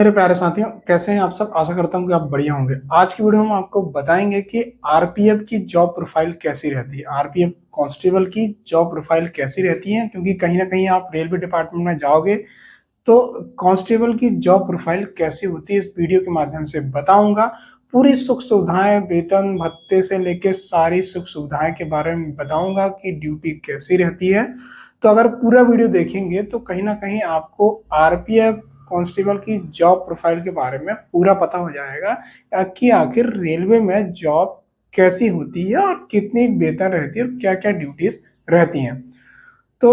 मेरे प्यारे साथियों, कैसे हैं आप सब। आशा करता हूं कि आप बढ़िया होंगे। आज की वीडियो में हम आपको बताएंगे कि आरपीएफ की जॉब प्रोफाइल कैसी रहती है। आरपीएफ कांस्टेबल की जॉब प्रोफाइल कैसी रहती है, क्योंकि कहीं ना कहीं आप रेलवे डिपार्टमेंट में जाओगे तो कांस्टेबल की जॉब प्रोफाइल कैसी होती है इस वीडियो के माध्यम से बताऊंगा। पूरी सुख सुविधाएं, वेतन भत्ते से लेके सारी सुख सुविधाएं के बारे में बताऊंगा कि ड्यूटी कैसी रहती है। तो अगर पूरा वीडियो देखेंगे तो कहीं ना कहीं आपको आरपीएफ कांस्टेबल की जॉब प्रोफाइल के बारे में पूरा पता हो जाएगा कि आखिर रेलवे में जॉब कैसी होती है और कितनी वेतन रहती है और क्या क्या ड्यूटीज रहती हैं। तो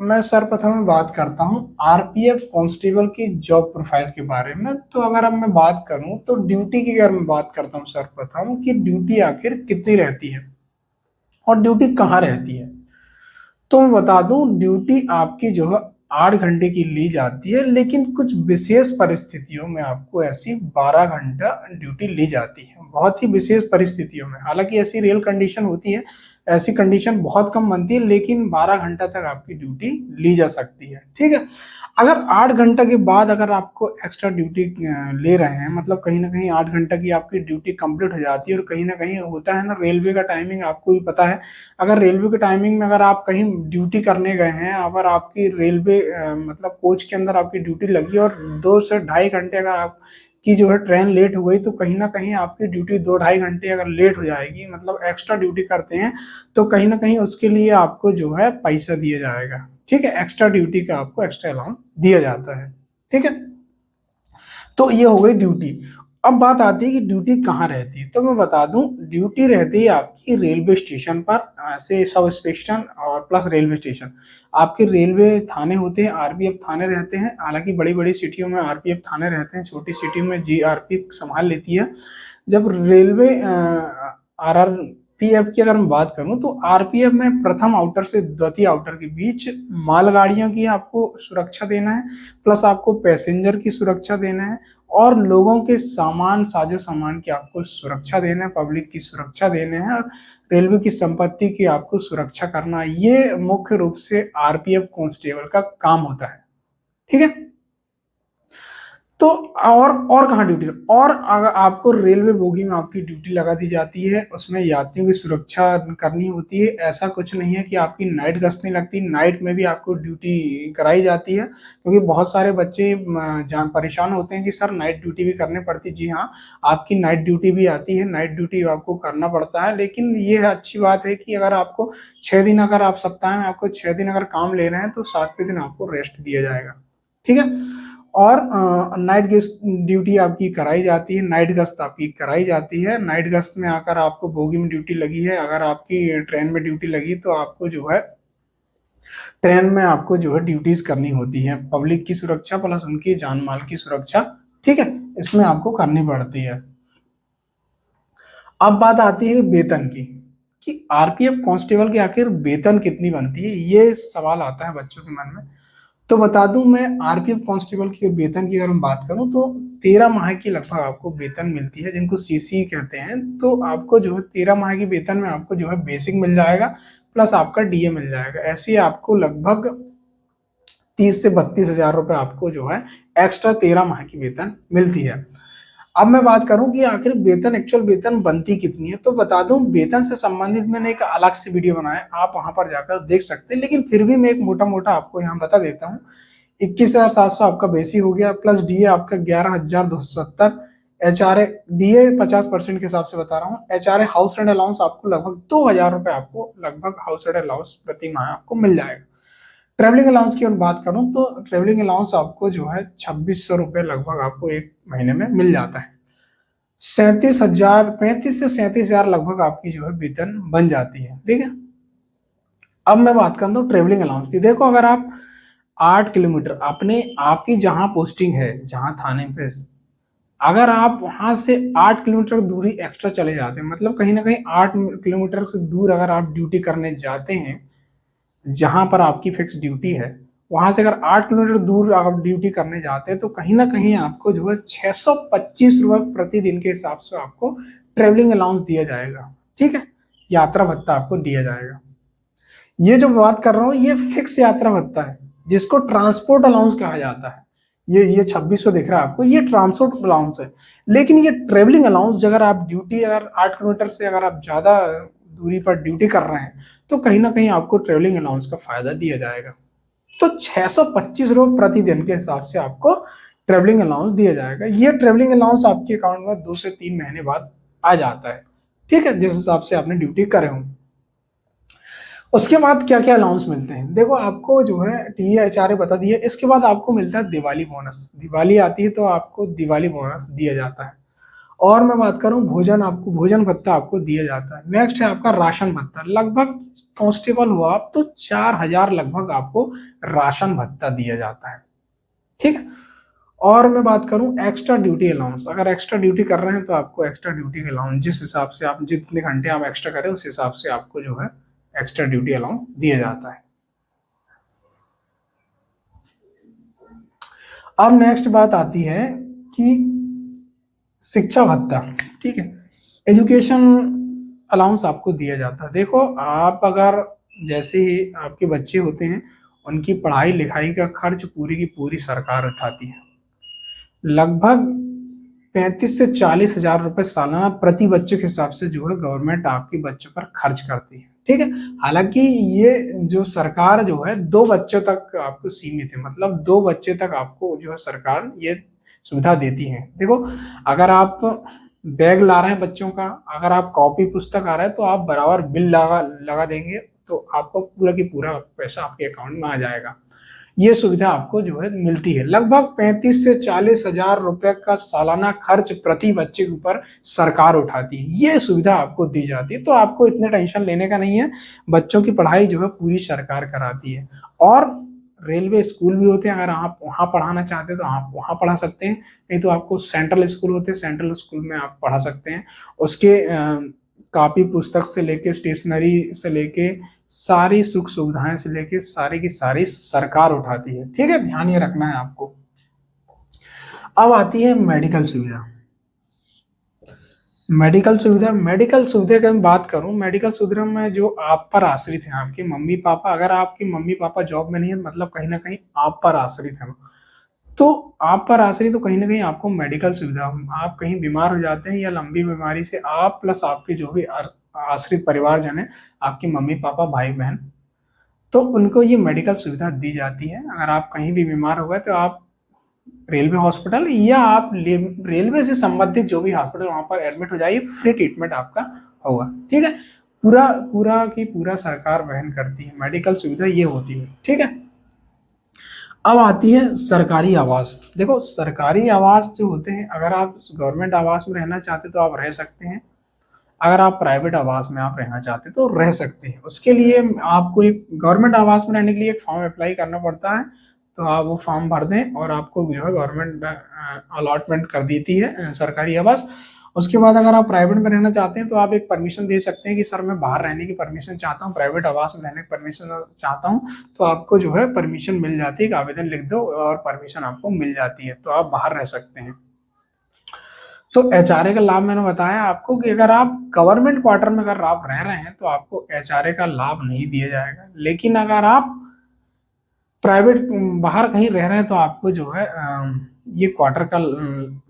मैं सर्वप्रथम बात करता हूं आरपीएफ कांस्टेबल की जॉब प्रोफाइल के बारे में। तो अगर अब मैं बात करूं तो ड्यूटी की अगर मैं बात करता हूं सर्वप्रथम कि ड्यूटी आखिर कितनी रहती है और ड्यूटी कहाँ रहती है। तो मैं बता दूं ड्यूटी आपकी जो है 8 घंटे की ली जाती है, लेकिन कुछ विशेष परिस्थितियों में आपको ऐसी 12 घंटा ड्यूटी ली जाती है। बहुत ही विशेष परिस्थितियों में, हालांकि ऐसी रियल कंडीशन होती है, ऐसी कंडीशन बहुत कम बनती है, लेकिन 12 घंटा तक आपकी ड्यूटी ली जा सकती है। ठीक है। अगर 8 घंटा के बाद अगर आपको एक्स्ट्रा ड्यूटी ले रहे हैं, मतलब कहीं ना कहीं 8 घंटा की आपकी ड्यूटी कंप्लीट हो जाती है। और कहीं ना कहीं होता है ना, रेलवे का टाइमिंग आपको भी पता है। अगर रेलवे के टाइमिंग में अगर आप कहीं ड्यूटी करने गए हैं, अगर आपकी रेलवे मतलब कोच के अंदर आपकी ड्यूटी लगी और 2 से ढाई घंटे अगर आप की जो है ट्रेन लेट हो गई, तो कहीं ना कहीं आपकी ड्यूटी 2 ढाई घंटे अगर लेट हो जाएगी, मतलब एक्स्ट्रा ड्यूटी करते हैं, तो कहीं ना कहीं उसके लिए आपको जो है पैसा दिया जाएगा। ठीक है, एक्स्ट्रा ड्यूटी का आपको एक्स्ट्रा अलाउंस दिया जाता है। ठीक है। तो ये हो गई ड्यूटी। अब बात आती है कि ड्यूटी कहाँ रहती है। तो मैं बता दूं, ड्यूटी रहती है आपकी रेलवे स्टेशन पर, ऐसे सब स्टेशन और प्लस रेलवे स्टेशन। आपके रेलवे थाने होते हैं, आरपीएफ थाने रहते हैं। हालांकि बड़ी बड़ी सिटियों में आरपीएफ थाने रहते हैं, छोटी सिटियों में जीआरपी संभाल लेती है। जब रेलवे आरआरपीएफ की अगर मैं बात करूं तो आरपीएफ में प्रथम आउटर से द्वितीय आउटर के बीच मालगाड़ियों की आपको सुरक्षा देना है, प्लस आपको पैसेंजर की सुरक्षा देना है, और लोगों के सामान, साजो सामान की आपको सुरक्षा देना है, पब्लिक की सुरक्षा देने हैं, और रेलवे की संपत्ति की आपको सुरक्षा करना है। ये मुख्य रूप से आरपीएफ कांस्टेबल का काम होता है। ठीक है। तो और कहाँ ड्यूटी, और अगर आपको रेलवे बोगी में आपकी ड्यूटी लगा दी जाती है, उसमें यात्रियों की सुरक्षा करनी होती है। ऐसा कुछ नहीं है कि आपकी नाइट गश्त नहीं लगती, नाइट में भी आपको ड्यूटी कराई जाती है, क्योंकि बहुत सारे बच्चे जान परेशान होते हैं कि सर नाइट ड्यूटी भी करनी पड़ती। जी हाँ, आपकी नाइट ड्यूटी भी आती है, नाइट ड्यूटी आपको करना पड़ता है। लेकिन ये अच्छी बात है कि अगर आपको 6 दिन, अगर आप सप्ताह में आपको 6 दिन अगर काम ले रहे हैं, तो 7वें दिन आपको रेस्ट दिया जाएगा। ठीक है। और नाइट गश्त ड्यूटी आपकी कराई जाती है, नाइट गश्त आपकी कराई जाती है। नाइट गश्त में आकर आपको बोगी में ड्यूटी लगी है, अगर आपकी ट्रेन में ड्यूटी लगी, तो आपको जो है ट्रेन में आपको जो है ड्यूटीज करनी होती है, पब्लिक की सुरक्षा प्लस उनकी जान माल की सुरक्षा। ठीक है, इसमें आपको करनी पड़ती है। अब बात आती है वेतन की, कि आरपीएफ कांस्टेबल की आखिर वेतन कितनी बनती है, ये सवाल आता है बच्चों के मन में। तो बता दूं मैं, आरपीएफ कांस्टेबल की वेतन की अगर मैं बात करूं तो 13 माह की लगभग आपको वेतन मिलती है, जिनको सीसी कहते हैं। तो आपको जो है 13 माह की वेतन में आपको जो है बेसिक मिल जाएगा, प्लस आपका डीए मिल जाएगा। ऐसे ही आपको लगभग 30 से 32 हजार रुपए आपको जो है एक्स्ट्रा 13 माह की वेतन मिलती है। अब मैं बात करूं कि आखिर वेतन, एक्चुअल वेतन बनती कितनी है, तो बता दूं वेतन से संबंधित मैंने एक अलग से वीडियो बनाया है, आप वहां पर जाकर देख सकते हैं। लेकिन फिर भी मैं एक मोटा मोटा आपको यहाँ बता देता हूँ। 21,700 आपका बेसी हो गया, प्लस डीए आपका 11,270। एचआरए डीए 50% के हिसाब से बता रहा हूँ। एचआरए हाउस रेंट अलाउंस आपको लगभग 2,000 रुपए आपको लगभग हाउस रेंट अलाउंस प्रति माह आपको मिल जाएगा। ट्रेवलिंग अलाउंस की अगर बात करूं तो ट्रेवलिंग अलाउंस आपको जो है 2,600 रुपए लगभग आपको एक महीने में मिल जाता है। 37,000, 35 से 37 हजार लगभग आपकी जो है वेतन बन जाती है। ठीक है। अब मैं बात करता हूँ ट्रेवलिंग अलाउंस की। देखो, अगर आप 8 किलोमीटर अपने आपकी जहां पोस्टिंग है, जहां थाने पे, अगर आप वहां से 8 किलोमीटर दूरी एक्स्ट्रा चले जाते हैं, मतलब कहीं ना कहीं 8 किलोमीटर से दूर अगर आप ड्यूटी करने जाते हैं, जहां पर आपकी फिक्स ड्यूटी है, वहां से अगर 8 किलोमीटर दूर आप ड्यूटी करने जाते हैं, तो कहीं ना कहीं आपको जो है 625 रुपये प्रतिदिन के हिसाब से आपको ट्रेवलिंग अलाउंस दिया जाएगा। ठीक है, यात्रा भत्ता आपको दिया जाएगा। ये जो बात कर रहा हूँ, ये फिक्स यात्रा भत्ता है, जिसको ट्रांसपोर्ट अलाउंस कहा जाता है। ये 2600 दिख रहा है आपको, ये ट्रांसपोर्ट अलाउंस है। लेकिन ये ट्रेवलिंग अलाउंस, अगर आप ड्यूटी अगर 8 किलोमीटर से अगर आप ज्यादा दूरी पर ड्यूटी कर रहे हैं तो कहीं ना कहीं आपको ट्रेवलिंग अलाउंस का फायदा दिया जाएगा। तो 625 रुपये प्रतिदिन के हिसाब से आपको ट्रेवलिंग अलाउंस दिया जाएगा। ये ट्रेवलिंग अलाउंस आपके अकाउंट में 2 से 3 महीने बाद आ जाता है, ठीक है, जिस हिसाब से आपने ड्यूटी करे हों। उसके बाद क्या क्या अलाउंस मिलते हैं, देखो आपको जो है टी एच आर ए बता दिए। इसके बाद आपको मिलता है दिवाली बोनस। दिवाली आती है तो आपको दिवाली बोनस दिया जाता है। और मैं बात करूं भोजन, आपको भोजन भत्ता आपको दिया जाता है। नेक्स्ट है आपका राशन भत्ता। लगभग कांस्टेबल हो आप तो 4,000 लगभग आपको राशन भत्ता दिया जाता है, ठीक है। और मैं बात करूं एक्स्ट्रा ड्यूटी अलाउंस, अगर एक्स्ट्रा ड्यूटी कर रहे हैं तो आपको एक्स्ट्रा ड्यूटी अलाउंस, जिस हिसाब से आप जितने घंटे आप एक्स्ट्रा करें उस हिसाब से आपको जो है एक्स्ट्रा ड्यूटी अलाउंस दिया जाता है। अब नेक्स्ट बात आती है कि शिक्षा भत्ता, ठीक है, एजुकेशन अलाउंस आपको दिया जाता है। देखो आप अगर जैसे ही आपके बच्चे होते हैं उनकी पढ़ाई लिखाई का खर्च पूरी की पूरी सरकार उठाती है। लगभग 35 से 40 हजार रुपए सालाना प्रति बच्चे के हिसाब से जो है गवर्नमेंट आपके बच्चों पर खर्च करती है, ठीक है। हालांकि ये जो सरकार जो है 2 बच्चों तक आपको सीमित है, मतलब 2 बच्चे तक आपको जो है सरकार ये सुविधा देती है। देखो अगर आप बैग ला रहे हैं बच्चों का, अगर आप कॉपी पुस्तक आ रहा है तो आप बराबर बिल लगा लगा देंगे तो आपको पूरा की पूरा पैसा आपके अकाउंट में आ जाएगा। ये सुविधा आपको जो है मिलती है। लगभग 35 से 40 हजार रुपए का सालाना खर्च प्रति बच्चे के ऊपर सरकार उठाती है। ये सुविधा आपको दी जाती है, तो आपको इतने टेंशन लेने का नहीं है। बच्चों की पढ़ाई जो है पूरी सरकार कराती है। और रेलवे स्कूल भी होते हैं, अगर आप वहाँ पढ़ाना चाहते हैं तो आप वहाँ पढ़ा सकते हैं, नहीं तो आपको सेंट्रल स्कूल होते हैं, सेंट्रल स्कूल में आप पढ़ा सकते हैं। उसके कापी पुस्तक से लेके स्टेशनरी से लेके सारी सुख सुविधाएं से लेके सारी की सारी सरकार उठाती है, ठीक है, ध्यान ये रखना है आपको। अब आती है मेडिकल सुविधा। मेडिकल सुविधा की मैं बात करूं, मेडिकल सुविधा में जो आप पर आश्रित है आपके मम्मी पापा, अगर आपके मम्मी पापा जॉब में नहीं है मतलब कहीं ना कहीं आप पर आश्रित है, तो आप पर आश्रित तो कहीं ना कहीं आपको मेडिकल सुविधा, आप कहीं बीमार हो जाते हैं या लंबी बीमारी से आप प्लस आपके जो भी आश्रित परिवारजन है, आपके मम्मी पापा भाई बहन, तो उनको ये मेडिकल सुविधा दी जाती है। अगर आप कहीं भी बीमार हो गए तो आप रेलवे हॉस्पिटल या आप रेलवे से संबंधित जो भी हॉस्पिटल वहां पर एडमिट हो जाइए, फ्री ट्रीटमेंट आपका होगा, ठीक है। पूरा पूरा की पूरा सरकार वहन करती है, मेडिकल सुविधा ये होती है, ठीक है। अब आती है सरकारी आवास। देखो सरकारी आवास जो होते हैं, अगर आप गवर्नमेंट आवास में रहना चाहते तो आप रह सकते हैं, अगर आप प्राइवेट आवास में आप रहना चाहते तो रह सकते हैं। उसके लिए आपको एक गवर्नमेंट आवास में रहने के लिए एक फॉर्म अप्लाई करना पड़ता है, तो आप वो फॉर्म भर दें और आपको जो है गवर्नमेंट अलॉटमेंट कर देती है सरकारी आवास। उसके बाद अगर आप प्राइवेट में रहना चाहते हैं तो आप एक परमिशन दे सकते हैं कि सर मैं बाहर रहने की परमिशन चाहता हूँ, प्राइवेट आवास में रहने की परमिशन चाहता हूँ, तो आपको जो है परमिशन मिल जाती है, एक आवेदन लिख दो और परमिशन आपको मिल जाती है, तो आप बाहर रह सकते हैं। तो एचआरए का लाभ मैंने बताया आपको कि अगर आप गवर्नमेंट क्वार्टर में अगर आप रह रहे हैं तो आपको एचआरए का लाभ नहीं दिया जाएगा, लेकिन अगर आप प्राइवेट बाहर कहीं रह रहे हैं तो आपको जो है ये क्वार्टर का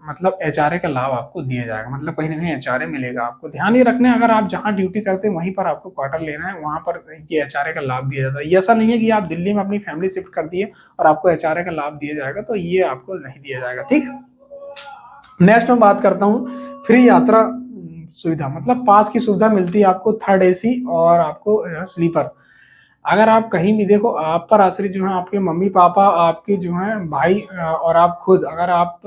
मतलब एचआरए का लाभ आपको दिया जाएगा, मतलब कहीं ना कहीं एचआरए मिलेगा आपको। ध्यान ये रखना है अगर आप जहां ड्यूटी करते हैं वहीं पर आपको क्वार्टर लेना है, वहां पर ये एचआरए का लाभ दिया जाता है। ये ऐसा नहीं है कि आप दिल्ली में अपनी फैमिली शिफ्ट कर दिए और आपको एचआरए का लाभ दिया जाएगा, तो ये आपको नहीं दिया जाएगा, ठीक है। नेक्स्ट मैं बात करता हूँ फ्री यात्रा सुविधा, मतलब पास की सुविधा मिलती है आपको थर्ड एसी और आपको स्लीपर। अगर आप कहीं भी देखो आप पर आश्रित जो है आपके मम्मी पापा, आपके जो है भाई और आप खुद अगर आप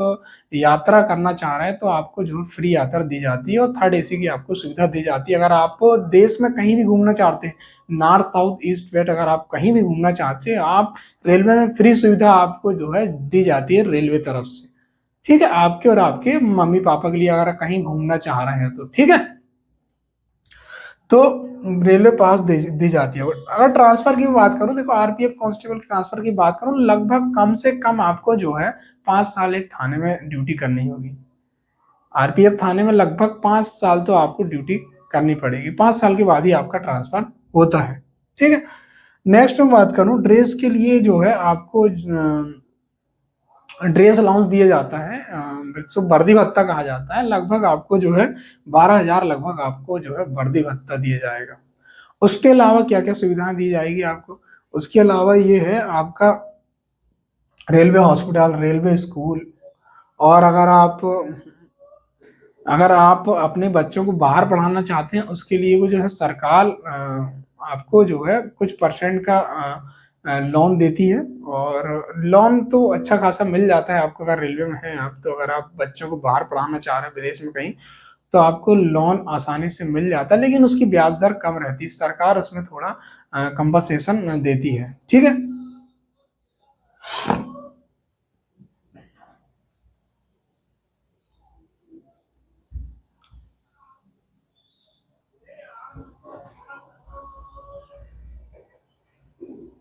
यात्रा करना चाह रहे हैं तो आपको जो है फ्री यात्रा दी जाती है और थर्ड एसी की आपको सुविधा दी जाती है। अगर आप देश में कहीं भी घूमना चाहते हैं, नॉर्थ साउथ ईस्ट वेस्ट, अगर आप कहीं भी घूमना चाहते हैं, आप रेलवे में फ्री सुविधा आपको जो है दी जाती है रेलवे तरफ से, ठीक है, आपके और आपके मम्मी पापा के लिए अगर कहीं घूमना चाह रहे हैं तो, ठीक है। तो रेलवे पास दी जाती है। अगर ट्रांसफर की बात करूं, देखो आरपीएफ कांस्टेबल ट्रांसफर की बात करूं, लगभग कम से कम आपको जो है 5 साल एक थाने में ड्यूटी करनी होगी। आरपीएफ थाने में लगभग 5 साल तो आपको ड्यूटी करनी पड़ेगी, 5 साल के बाद ही आपका ट्रांसफर होता है, ठीक है। नेक्स्ट मैं बात करूं ड्रेस के लिए जो है आपको ड्रेस अलाउंस दिया जाता है, जिसको वर्दी भत्ता कहा जाता है। लगभग आपको जो है 12,000 लगभग आपको जो है वर्दी भत्ता दिया जाएगा। उसके अलावा क्या क्या सुविधाएं दी जाएगी आपको, उसके अलावा ये है आपका रेलवे हॉस्पिटल, रेलवे स्कूल। और अगर आप अपने बच्चों को बाहर पढ़ाना चाहते हैं, उसके लिए वो जो है सरकार आपको जो है कुछ परसेंट का लोन देती है। और लोन तो अच्छा खासा मिल जाता है आपको, अगर रेलवे में है आप तो। अगर आप बच्चों को बाहर पढ़ाना चाह रहे हैं विदेश में कहीं, तो आपको लोन आसानी से मिल जाता है, लेकिन उसकी ब्याज दर कम रहती है। सरकार उसमें थोड़ा कंपनसेशन देती है। ठीक है।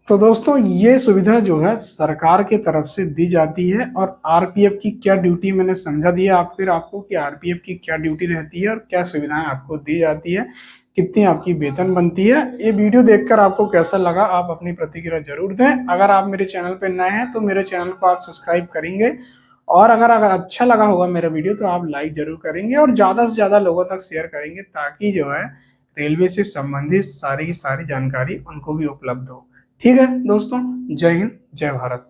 तो दोस्तों ये सुविधा जो है सरकार के तरफ से दी जाती है। और आरपीएफ की क्या ड्यूटी मैंने समझा दिया आप फिर आपको कि आरपीएफ की क्या ड्यूटी रहती है और क्या सुविधाएं आपको दी जाती है, कितनी आपकी वेतन बनती है। ये वीडियो देखकर आपको कैसा लगा, आप अपनी प्रतिक्रिया जरूर दें। अगर आप मेरे चैनल पर नए हैं तो मेरे चैनल को आप सब्सक्राइब करेंगे, और अगर अच्छा लगा होगा मेरा वीडियो तो आप लाइक जरूर करेंगे और ज्यादा से ज्यादा लोगों तक शेयर करेंगे, ताकि जो है रेलवे से संबंधित सारी की सारी जानकारी उनको भी उपलब्ध हो। ठीक है दोस्तों, जय हिंद, जय भारत।